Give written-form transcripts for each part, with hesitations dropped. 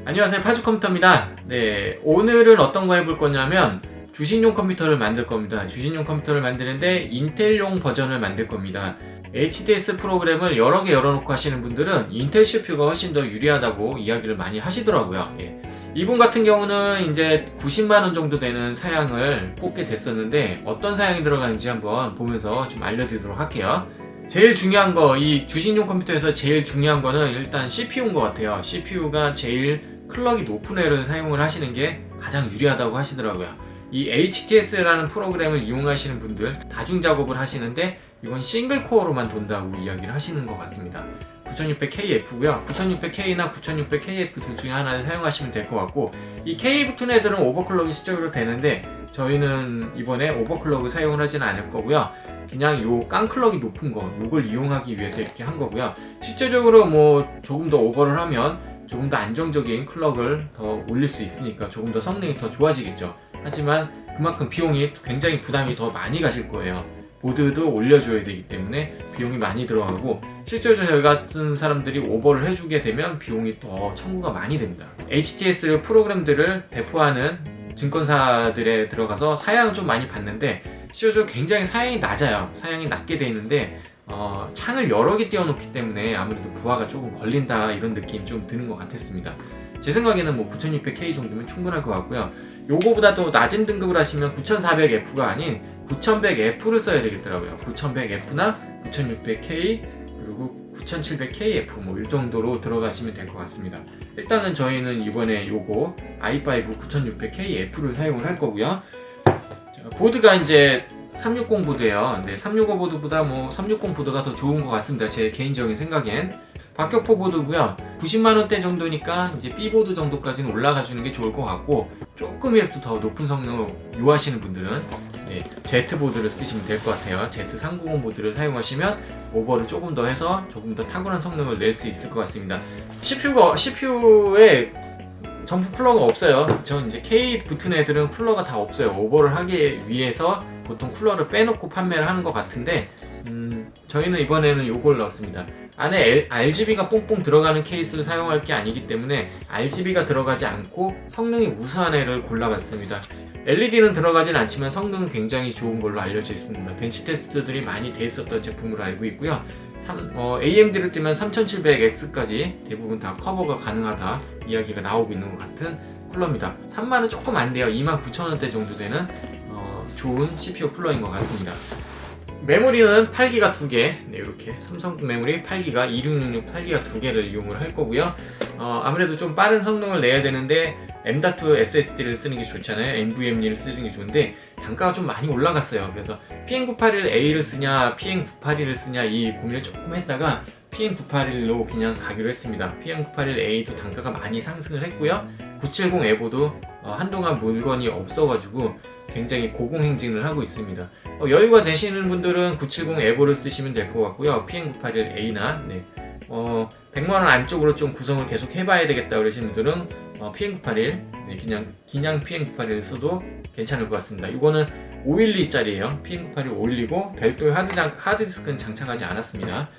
안녕하세요, 파주컴퓨터입니다. 네, 오늘은 어떤 거 해볼 거냐면 주식용 컴퓨터를 만들 겁니다. 주식용 컴퓨터를 만드는데 인텔용 버전을 만들 겁니다. HDS 프로그램을 여러 개 열어놓고 하시는 분들은 인텔 CPU가 훨씬 더 유리하다고 이야기를 많이 하시더라고요. 예. 이분 같은 경우는 이제 90만원 정도 되는 사양을 뽑게 됐었는데 어떤 사양이 들어가는지 한번 보면서 좀 알려드리도록 할게요. 제일 중요한 거, 이 주식용 컴퓨터에서 제일 중요한 거는 일단 CPU인 것 같아요. CPU가 제일 클럭이 높은 애를 사용을 하시는 게 가장 유리하다고 하시더라고요. 이 HTS라는 프로그램을 이용하시는 분들, 다중 작업을 하시는데 이건 싱글 코어로만 돈다고 이야기를 하시는 것 같습니다. 9600KF고요. 9600K나 9600KF 둘 중에 하나를 사용하시면 될 것 같고, 이 K 붙은 애들은 오버클럭이 실제로 되는데 저희는 이번에 오버클럭을 사용을 하지는 않을 거고요. 그냥 요 깡클럭이 높은 거, 요걸 이용하기 위해서 이렇게 한 거고요. 실제적으로 뭐 조금 더 오버를 하면 조금 더 안정적인 클럭을 더 올릴 수 있으니까 조금 더 성능이 더 좋아지겠죠. 하지만 그만큼 비용이 굉장히 부담이 더 많이 가실 거예요. 보드도 올려줘야 되기 때문에 비용이 많이 들어가고, 실제로 저희 같은 사람들이 오버를 해주게 되면 비용이 더 청구가 많이 됩니다. HTS 프로그램들을 배포하는 증권사들에 들어가서 사양을 좀 많이 봤는데 실제로 굉장히 사양이 낮아요. 사양이 낮게 돼 있는데 창을 여러 개 띄워놓기 때문에 아무래도 부하가 조금 걸린다, 이런 느낌이 좀 드는 것 같았습니다. 제 생각에는 뭐 9600K 정도면 충분할 것 같고요. 요거보다 더 낮은 등급을 하시면 9400F가 아닌 9100F를 써야 되겠더라고요. 9100F나 9600K 그리고 9700KF 뭐 이 정도로 들어가시면 될 것 같습니다. 일단은 저희는 이번에 요거 i5 9600KF를 사용을 할 거고요. 자, 보드가 이제 360 보드예요. 네, 365 보드보다 뭐 360 보드가 더 좋은 것 같습니다. 제 개인적인 생각엔. 박격포 보드고요. 90만원대 정도니까 이제 B보드 정도까지는 올라가 주는 게 좋을 것 같고, 조금이라도 더 높은 성능을 요하시는 분들은 Z보드를 쓰시면 될 것 같아요. Z390 보드를 사용하시면 오버를 조금 더 해서 조금 더 탁월한 성능을 낼 수 있을 것 같습니다. CPU에 전부 쿨러가 없어요. 그쵸? 이제 K 붙은 애들은 쿨러가 다 없어요. 오버를 하기 위해서 보통 쿨러를 빼놓고 판매를 하는 것 같은데, 저희는 이번에는 요걸 넣었습니다. 안에 RGB가 뽕뽕 들어가는 케이스를 사용할 게 아니기 때문에 RGB가 들어가지 않고 성능이 우수한 애를 골라봤습니다. LED는 들어가진 않지만 성능은 굉장히 좋은 걸로 알려져 있습니다. 벤치 테스트들이 많이 돼 있었던 제품으로 알고 있고요. AMD를 뜨면 3700X까지 대부분 다 커버가 가능하다 이야기가 나오고 있는 것 같은 쿨러입니다. 3만원 조금 안 돼요. 29,000원대 정도 되는 좋은 CPU 쿨러인 것 같습니다. 메모리는 8기가 2개, 이렇게 삼성 메모리 8기가 2666 8기가 2개를 이용을 할 거고요. 아무래도 좀 빠른 성능을 내야 되는데 M.2 SSD를 쓰는 게 좋잖아요. NVMe를 쓰는 게 좋은데 단가가 좀 많이 올라갔어요. 그래서 PM981A를 쓰냐 PM981을 쓰냐 이 고민을 조금 했다가 PM981로 그냥 가기로 했습니다. PM981A도 단가가 많이 상승을 했고요. 970 에보도 한동안 물건이 없어가지고 굉장히 고공행진을 하고 있습니다. 여유가 되시는 분들은 970 에보를 쓰시면 될 것 같고요. PM981A나 100만원 안쪽으로 좀 구성을 계속 해봐야 되겠다 그러시는 분들은 PM981 그냥 PM981을 써도 괜찮을 것 같습니다. 이거는 512짜리예요. PM981 512고 별도의 하드디스크는 장착하지 않았습니다.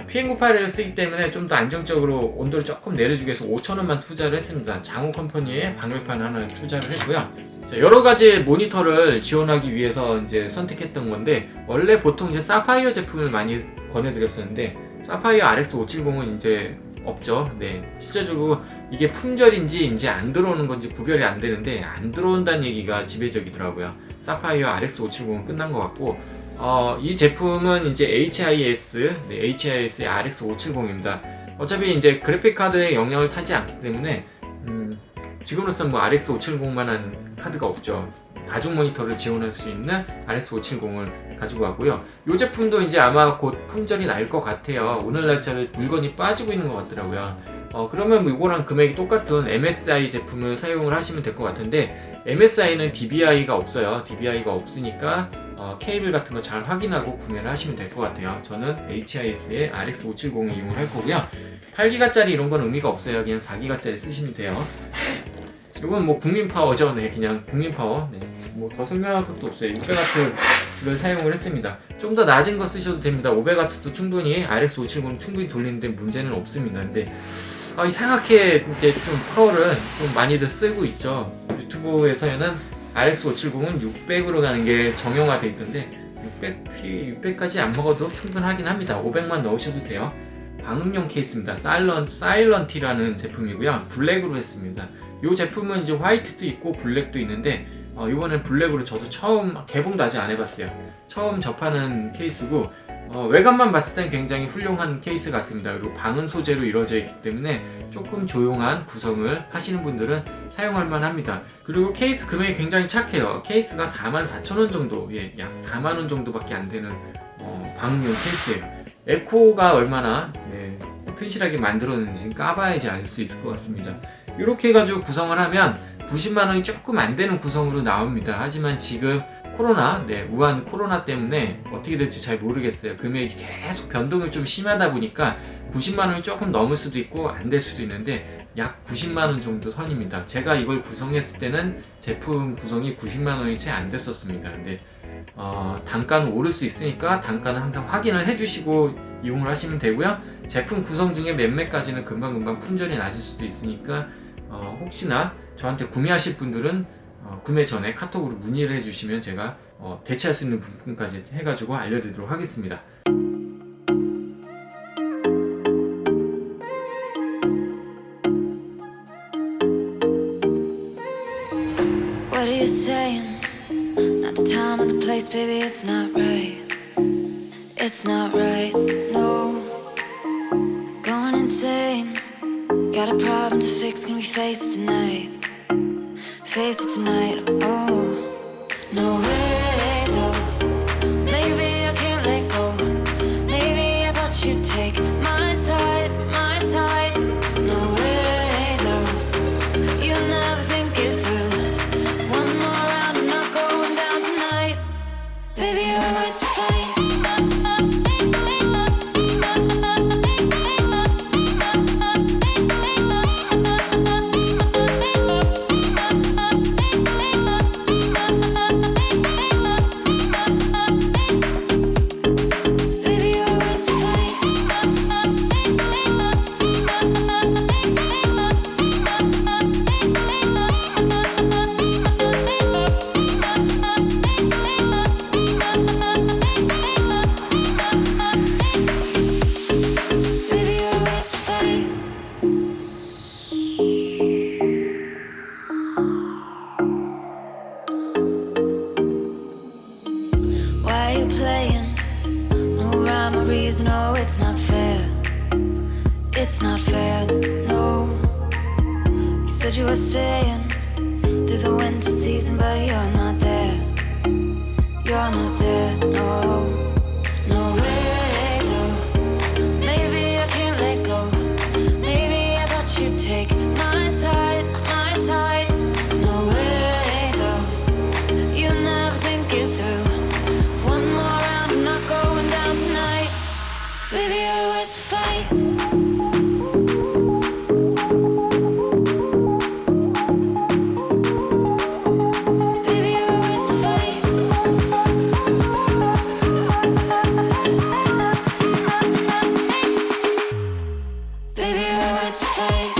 PM981을 쓰기 때문에 좀 더 안정적으로 온도를 조금 내려주기 위해서 5,000원만 투자를 했습니다. 장호 컴퍼니의 방열판 하나 투자를 했고요. 자, 여러 가지 모니터를 지원하기 위해서 이제 선택했던 건데, 원래 보통 이제 사파이어 제품을 많이 권해드렸었는데 사파이어 RX570은 이제 없죠. 실제적으로 이게 품절인지 이제 안 들어오는 건지 구별이 안 되는데 안 들어온다는 얘기가 지배적이더라고요. 사파이어 RX570은 끝난 것 같고, 이 제품은 이제 HIS의 RX570입니다. 어차피 이제 그래픽 카드에 영향을 타지 않기 때문에 지금으로서는 뭐 RX570만한 카드가 없죠. 가죽 모니터를 지원할 수 있는 RX570을 가지고 왔고요. 이 제품도 이제 아마 곧 품절이 날 것 같아요. 오늘 날짜를 물건이 빠지고 있는 것 같더라고요. 그러면 뭐 이거랑 금액이 똑같은 MSI 제품을 사용을 하시면 될 것 같은데, MSI는 DBI가 없어요. DBI가 없으니까 케이블 같은 거 잘 확인하고 구매를 하시면 될 것 같아요. 저는 HIS의 RX570을 이용을 할 거고요. 8기가짜리 이런 건 의미가 없어요. 그냥 4기가짜리 쓰시면 돼요. 이건 뭐 국민 파워죠. 그냥 국민 파워. 뭐 더 설명할 것도 없어요. 600W를 사용을 했습니다. 좀 더 낮은 거 쓰셔도 됩니다. 500W도 충분히 RX570 충분히 돌리는데 문제는 없습니다. 근데 이상하게 이제 좀 파워를 좀 많이들 쓰고 있죠. 유튜브에서는 RX570은 600으로 가는 게 정형화돼 있던데 600까지 안 먹어도 충분하긴 합니다. 500만 넣으셔도 돼요. 방음용 케이스입니다. 사일런티라는 제품이고요. 블랙으로 했습니다. 이 제품은 이제 화이트도 있고 블랙도 있는데 이번엔 블랙으로 저도 처음 개봉도 아직 안 해봤어요. 처음 접하는 케이스고 외관만 봤을 땐 굉장히 훌륭한 케이스 같습니다. 그리고 방음 소재로 이루어져 있기 때문에 조금 조용한 구성을 하시는 분들은 사용할 만합니다. 그리고 케이스 금액이 굉장히 착해요. 케이스가 44,000원 정도, 약 4만원 정도밖에 안 되는 방음용 케이스예요. 에코가 얼마나 튼실하게 만들었는지 까봐야지 알 수 있을 것 같습니다. 이렇게 해가지고 구성을 하면 90만원이 조금 안 되는 구성으로 나옵니다. 하지만 지금 우한 코로나 때문에 어떻게 될지 잘 모르겠어요. 금액이 계속 변동이 좀 심하다 보니까 90만원이 조금 넘을 수도 있고 안 될 수도 있는데 약 90만원 정도 선입니다. 제가 이걸 구성했을 때는 제품 구성이 90만원이 채 안 됐었습니다. 근데 단가는 오를 수 있으니까 단가는 항상 확인을 해주시고 이용을 하시면 되고요. 제품 구성 중에 몇몇 가지는 금방금방 품절이 나실 수도 있으니까 혹시나 저한테 구매하실 분들은 구매 전에 카톡으로 문의를 해주시면 제가 대체할 수 있는 부분까지 해가지고 알려드리도록 하겠습니다. What are you saying? Not the time or the place, baby, it's not right. It's not right, no. Going insane. Got a problem to fix, can we face it tonight? Face it tonight, oh. No way, though. Maybe I can't let go. Maybe I thought you'd take my side, my side. No way, though. You never think it through. One more round, I'm not going down tonight. Baby, you're worth the fight. No, it's not fair. It's not fair, no. You said you were staying through the winter season, but you're not there. You're not there, no. No way, though. Maybe I can't let go. Maybe I thought you'd take my side, my side. No way, though. You never think it through. One more round, I'm not going down tonight. Baby, you're worth the fight. Baby, you're worth the fight. Baby, you're worth the fight.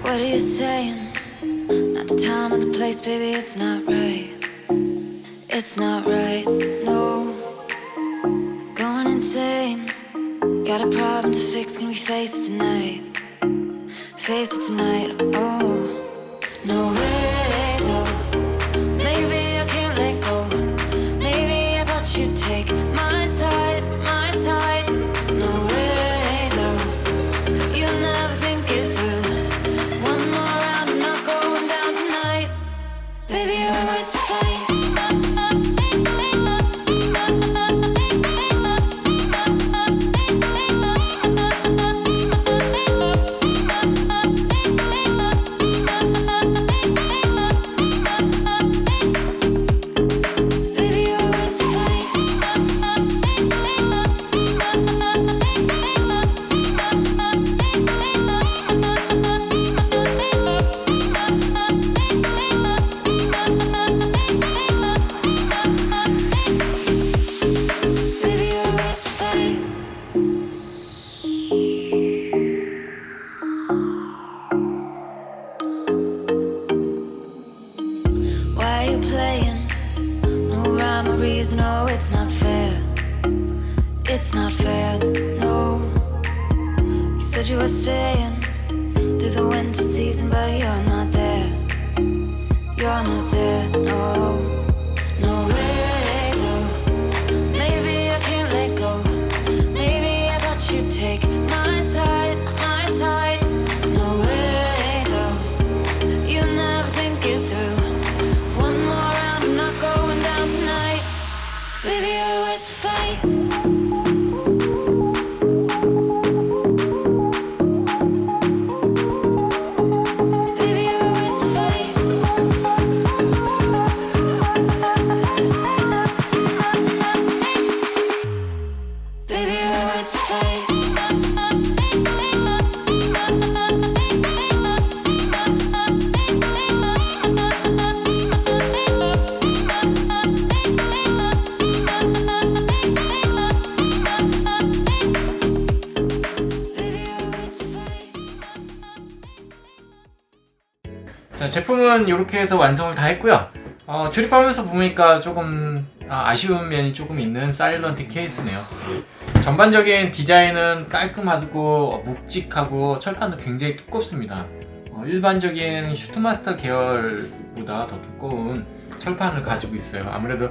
What are you saying? Not the time or the place, baby, it's not right. It's not right, no. Going insane. Got a problem to fix, can we face it tonight? Face it tonight, oh. No way, though. Maybe I can't let go. Maybe I thought you'd it's not fair, no. You said you were staying through the winter season, but you're not there. You're not there, no. No way, though. Maybe I can't let go. Maybe I thought you'd take my side, my side. No way, though. You never think it through. One more round, I'm not going down tonight. Baby, you're worth the fight. Baby, you're worth the fight. Baby, you're worth the fight. Baby, you're worth the fight. 자, 제품은 이렇게 해서 완성을 다 했고요. 조립하면서 보니까 조금 아쉬운 면이 조금 있는 사일런트 케이스네요. 전반적인 디자인은 깔끔하고 묵직하고 철판도 굉장히 두껍습니다. 일반적인 슈트마스터 계열보다 더 두꺼운 철판을 가지고 있어요. 아무래도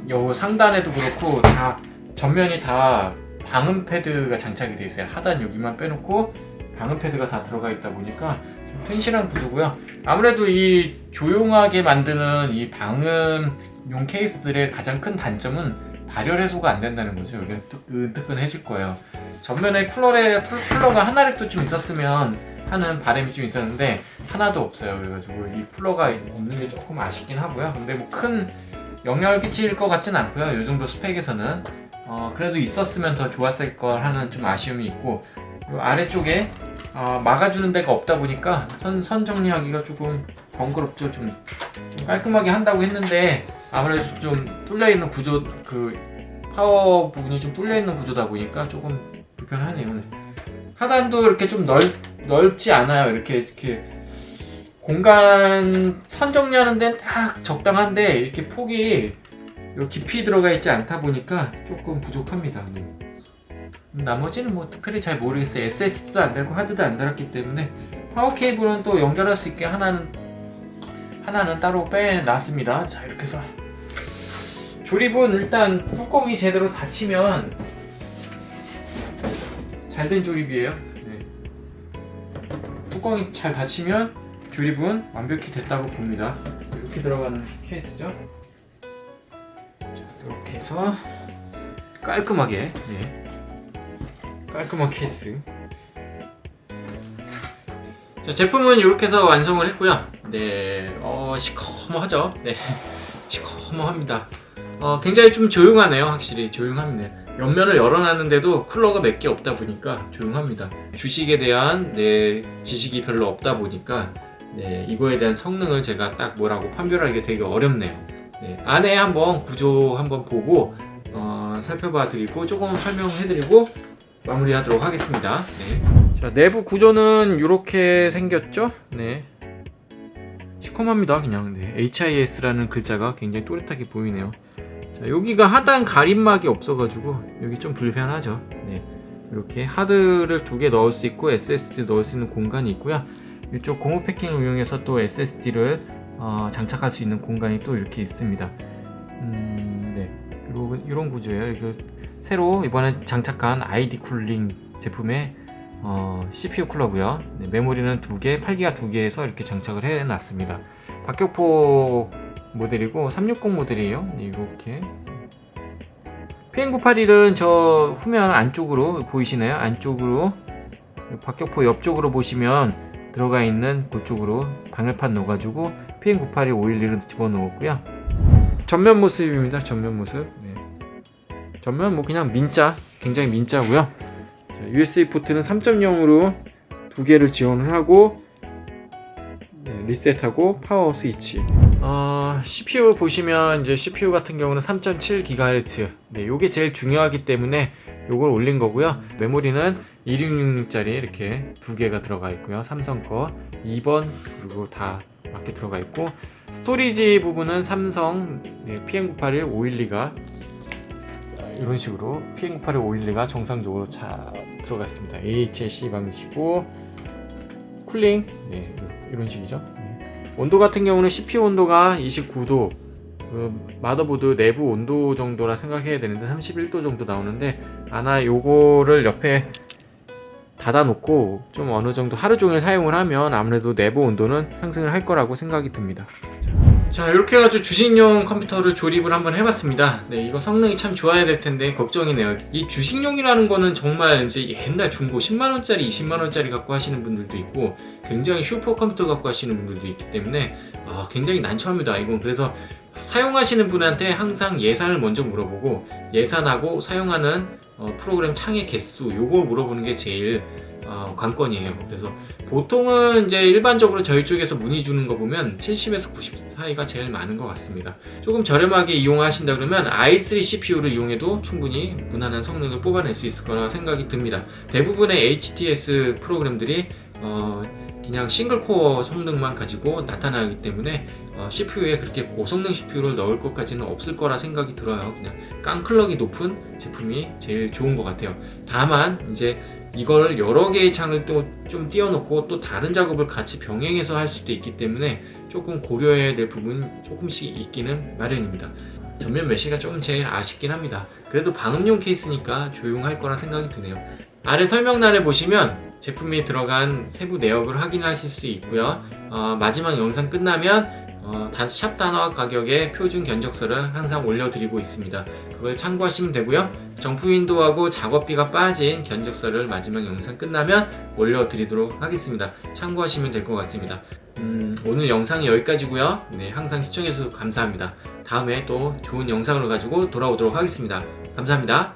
요 상단에도 그렇고 다 전면이 다 방음 패드가 장착이 되어 있어요. 하단 여기만 빼놓고 방음 패드가 다 들어가 있다 보니까 좀 튼실한 구조고요. 아무래도 이 조용하게 만드는 이 방음용 케이스들의 가장 큰 단점은 발열 해소가 안 된다는 거죠. 여기는 뜨끈뜨끈해질 거예요. 전면에 쿨러가 하나라도 좀 있었으면 하는 바람이 좀 있었는데 하나도 없어요. 그래가지고 이 쿨러가 없는 게 조금 아쉽긴 하고요. 근데 뭐 큰 영향을 끼칠 것 같진 않고요. 이 정도 스펙에서는 그래도 있었으면 더 좋았을 걸 하는 좀 아쉬움이 있고, 요 아래쪽에 막아주는 데가 없다 보니까 선 정리하기가 조금 번거롭죠. 좀 깔끔하게 한다고 했는데 아무래도 좀 뚫려 있는 구조, 그 파워 부분이 좀 뚫려 있는 구조다 보니까 조금 불편하네요. 하단도 이렇게 좀 넓지 않아요. 이렇게 공간 선 정리하는 데는 딱 적당한데 이렇게 폭이 깊이 들어가 있지 않다 보니까 조금 부족합니다. 나머지는 뭐 특별히 잘 모르겠어요. SSD도 안 달고 하드도 안 달았기 때문에 파워 케이블은 또 연결할 수 있게 하나는 따로 빼놨습니다. 자, 이렇게 해서 조립은 일단 뚜껑이 제대로 닫히면 잘된 조립이에요. 네. 뚜껑이 잘 닫히면 조립은 완벽히 됐다고 봅니다. 이렇게 들어가는 케이스죠. 자, 이렇게 해서 깔끔하게, 네. 깔끔한 케이스. 자, 제품은 이렇게 해서 완성을 했고요. 네, 시커머하죠. 네, 시커머합니다. 굉장히 좀 조용하네요. 확실히 조용합니다. 옆면을 열어놨는데도 쿨러가 몇 개 없다 보니까 조용합니다. 주식에 대한 지식이 별로 없다 보니까 이거에 대한 성능을 제가 딱 뭐라고 판별하기 되게 어렵네요. 안에 한번 구조 한번 보고 살펴봐 드리고 조금 설명해 드리고 마무리하도록 하겠습니다. 자, 내부 구조는 이렇게 생겼죠? 네. 시커먼합니다. 그냥 HIS라는 글자가 굉장히 또렷하게 보이네요. 자, 여기가 하단 가림막이 없어가지고 여기 좀 불편하죠. 네. 이렇게 하드를 2개 넣을 수 있고 SSD 넣을 수 있는 공간이 있고요. 이쪽 고무 패킹을 이용해서 또 SSD를 장착할 수 있는 공간이 또 이렇게 있습니다. 네. 이런 구조예요. 이거 새로 이번에 장착한 ID 쿨링 제품의 CPU 쿨러고요. 네, 메모리는 2개, 8기가 2개에서 이렇게 장착을 해놨습니다. 박격포 모델이고 360 모델이에요. 이렇게 PM981은 저 후면 안쪽으로 보이시나요? 안쪽으로 박격포 옆쪽으로 보시면 들어가 있는 그쪽으로 방열판 넣어가지고 PM981 511을 집어넣었고요. 전면 모습입니다. 전면 모습. 네. 전면 뭐 그냥 민자, 굉장히 민자고요. USB 포트는 3.0으로 2개를 지원을 하고 리셋하고 파워 스위치. CPU 보시면 이제 CPU 같은 경우는 3.7GHz. 네, 요게 제일 중요하기 때문에 요걸 올린 거고요. 메모리는 2666짜리 이렇게 2개가 들어가 있고요. 삼성 거 2번 그리고 다 맞게 들어가 있고, 스토리지 부분은 삼성 PM981 512가 이런 식으로 PM98512가 정상적으로 잘 들어가 있습니다. AHC 방식이고 쿨링 네, 이런 식이죠. 온도 같은 경우는 CPU 온도가 29도, 마더보드 내부 온도 정도라 생각해야 되는데 31도 정도 나오는데 아마 요거를 옆에 닫아놓고 좀 어느 정도 하루 종일 사용을 하면 아무래도 내부 온도는 상승을 할 거라고 생각이 듭니다. 자, 이렇게 해가지고 주식용 컴퓨터를 조립을 한번 해봤습니다. 네, 이거 성능이 참 좋아야 될 텐데 걱정이네요. 이 주식용이라는 거는 정말 이제 옛날 중고 10만원짜리, 20만원짜리 갖고 하시는 분들도 있고 굉장히 슈퍼 컴퓨터 갖고 하시는 분들도 있기 때문에 굉장히 난처합니다. 이건 그래서 사용하시는 분한테 항상 예산을 먼저 물어보고 예산하고 사용하는 프로그램 창의 개수 요거 물어보는 게 제일 관건이에요. 그래서 보통은 이제 일반적으로 저희 쪽에서 문의 주는 거 보면 70에서 90 사이가 제일 많은 것 같습니다. 조금 저렴하게 이용하신다 그러면 i3 CPU를 이용해도 충분히 무난한 성능을 뽑아낼 수 있을 거라 생각이 듭니다. 대부분의 HTS 프로그램들이 그냥 싱글코어 성능만 가지고 나타나기 때문에 CPU에 그렇게 고성능 CPU를 넣을 것까지는 없을 거라 생각이 들어요. 그냥 깡클럭이 높은 제품이 제일 좋은 것 같아요. 다만 이제 이걸 여러 개의 창을 또 좀 띄워놓고 또 다른 작업을 같이 병행해서 할 수도 있기 때문에 조금 고려해야 될 부분이 조금씩 있기는 마련입니다. 전면 메쉬가 조금 제일 아쉽긴 합니다. 그래도 방음용 케이스니까 조용할 거라 생각이 드네요. 아래 설명란에 보시면 제품이 들어간 세부 내역을 확인하실 수 있고요. 마지막 영상 끝나면 샵 단화 가격의 표준 견적서를 항상 올려드리고 있습니다. 그걸 참고하시면 되고요. 정품 윈도우하고 작업비가 빠진 견적서를 마지막 영상 끝나면 올려드리도록 하겠습니다. 참고하시면 될 것 같습니다. 오늘 영상이 여기까지고요. 네, 항상 시청해주셔서 감사합니다. 다음에 또 좋은 영상을 가지고 돌아오도록 하겠습니다. 감사합니다.